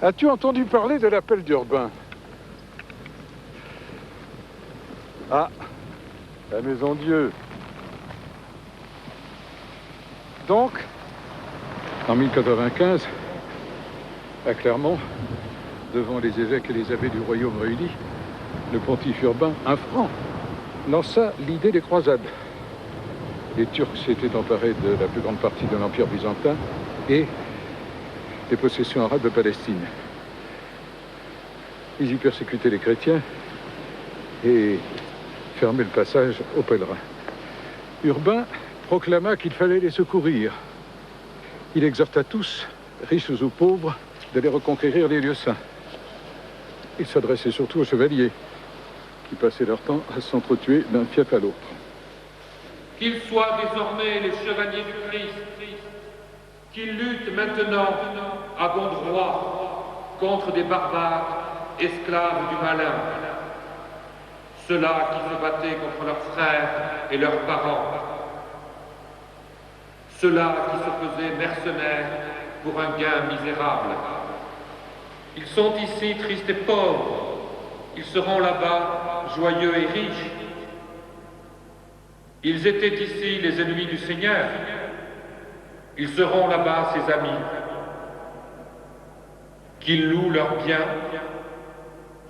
As-tu entendu parler de l'appel d'Urbain? Ah, la Maison Dieu. Donc, en 1095, à Clermont, devant les évêques et les abbés du royaume réunis, le pontife Urbain, un franc, lança l'idée des croisades. Les Turcs s'étaient emparés de la plus grande partie de l'Empire byzantin et des possessions arabes de Palestine. Ils y persécutaient les chrétiens et fermaient le passage aux pèlerins. Urbain proclama qu'il fallait les secourir. Il exhorta tous, riches ou pauvres, d'aller reconquérir les lieux saints. Il s'adressait surtout aux chevaliers, qui passaient leur temps à s'entretuer d'un fief à l'autre. Qu'ils soient désormais les chevaliers du Christ, qu'ils luttent maintenant à bon droit contre des barbares, esclaves du malin, ceux-là qui se battaient contre leurs frères et leurs parents, ceux-là qui se faisaient mercenaires pour un gain misérable. Ils sont ici tristes et pauvres, ils seront là-bas joyeux et riches. Ils étaient ici les ennemis du Seigneur, ils seront là-bas ses amis. Qu'ils louent leurs biens,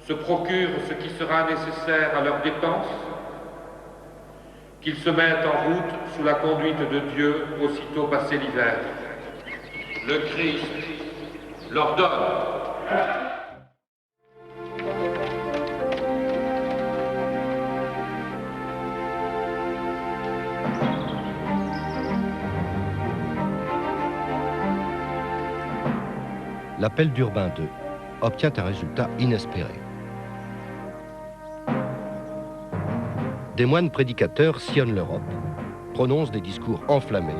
se procurent ce qui sera nécessaire à leurs dépenses, qu'ils se mettent en route sous la conduite de Dieu aussitôt passé l'hiver. Le Christ leur donne. L'appel d'Urbain II obtient un résultat inespéré. Des moines prédicateurs sillonnent l'Europe, prononcent des discours enflammés,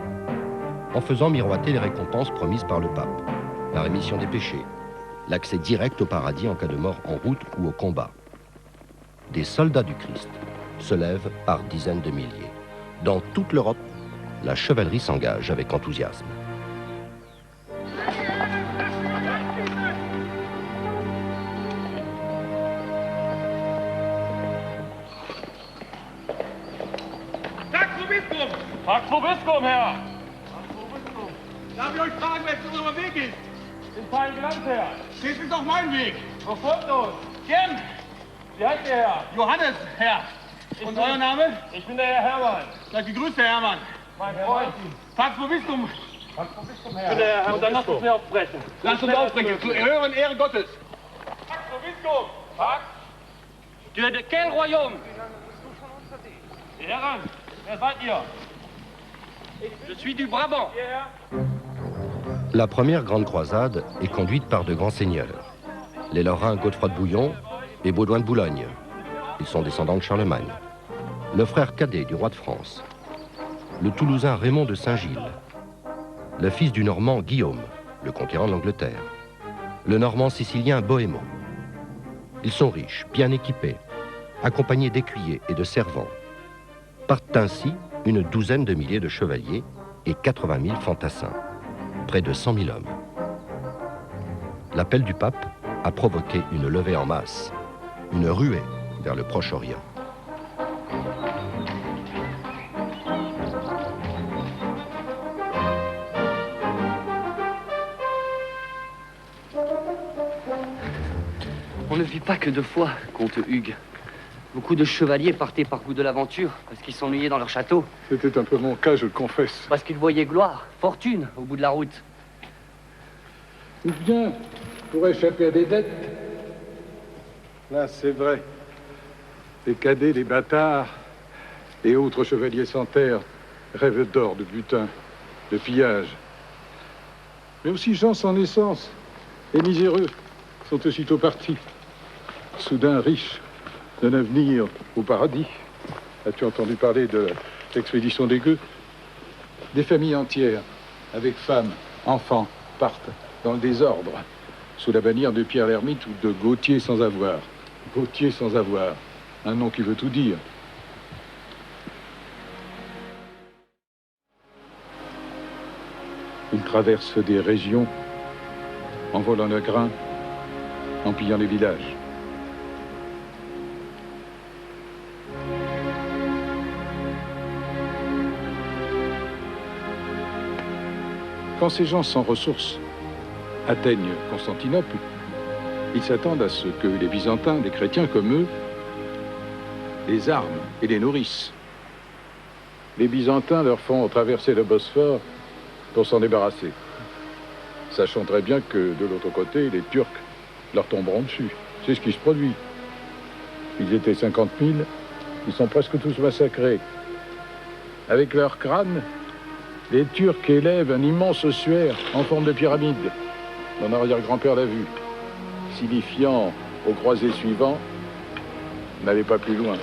en faisant miroiter les récompenses promises par le pape, la rémission des péchés, l'accès direct au paradis en cas de mort en route ou au combat. Des soldats du Christ se lèvent par dizaines de milliers. Dans toute l'Europe, la chevalerie s'engage avec enthousiasme. Tag zum Bistum, Herr! Darf ich euch fragen, welches unser Weg ist? Den feinen Land, Herr! Das ist doch mein Weg. Verfolgt uns! Gern. Wie heißt der Herr? Johannes, Herr. Und euer Name? Ich bin der Herr Hermann. Seid gegrüßt, Herr Hermann. Mein Freund. Tag zum Bistum. Tag zum Bistum, Herr. Ich bin der Herr Herr. Und dann lasst uns mir aufbrechen. Lasst uns aufbrechen. Zu Ehre und Ehre Gottes. Tag zum Bistum. Tag. Tu de quel royaume? Die Herren, wer seid ihr? Je suis du Brabant. La première grande croisade est conduite par de grands seigneurs. Les Lorrains Godefroy de Bouillon et Baudouin de Boulogne. Ils sont descendants de Charlemagne. Le frère cadet du roi de France. Le Toulousain Raymond de Saint-Gilles. Le fils du Normand Guillaume, le conquérant de l'Angleterre. Le Normand sicilien Bohémond. Ils sont riches, bien équipés, accompagnés d'écuyers et de servants. Partent ainsi une douzaine de milliers de chevaliers et 80 000 fantassins, près de 100 000 hommes. L'appel du pape a provoqué une levée en masse, une ruée vers le Proche-Orient. On ne vit pas que deux fois, comte Hugues. Beaucoup de chevaliers partaient par goût de l'aventure, parce qu'ils s'ennuyaient dans leur château. C'était un peu mon cas, je le confesse. Parce qu'ils voyaient gloire, fortune, au bout de la route. Ou bien, pour échapper à des dettes. Là, c'est vrai. Les cadets, les bâtards et autres chevaliers sans terre rêvent d'or, de butin, de pillage. Mais aussi gens sans naissance et miséreux sont aussitôt partis. Soudain riches d'un avenir au paradis. As-tu entendu parler de l'expédition des Gueux? Des familles entières, avec femmes, enfants, partent dans le désordre, sous la bannière de Pierre l'Ermite ou de Gautier sans avoir. Gautier sans avoir, un nom qui veut tout dire. Ils traversent des régions en volant le grain en pillant les villages. Quand ces gens sans ressources atteignent Constantinople, ils s'attendent à ce que les Byzantins, des chrétiens comme eux, les arment et les nourrissent. Les Byzantins leur font traverser le Bosphore pour s'en débarrasser, sachant très bien que de l'autre côté, les Turcs leur tomberont dessus. C'est ce qui se produit. Ils étaient 50 000, ils sont presque tous massacrés. Avec leurs crânes, les Turcs élèvent un immense ossuaire en forme de pyramide. Mon arrière-grand-père l'a vu, signifiant au croisé suivant, n'allez pas plus loin.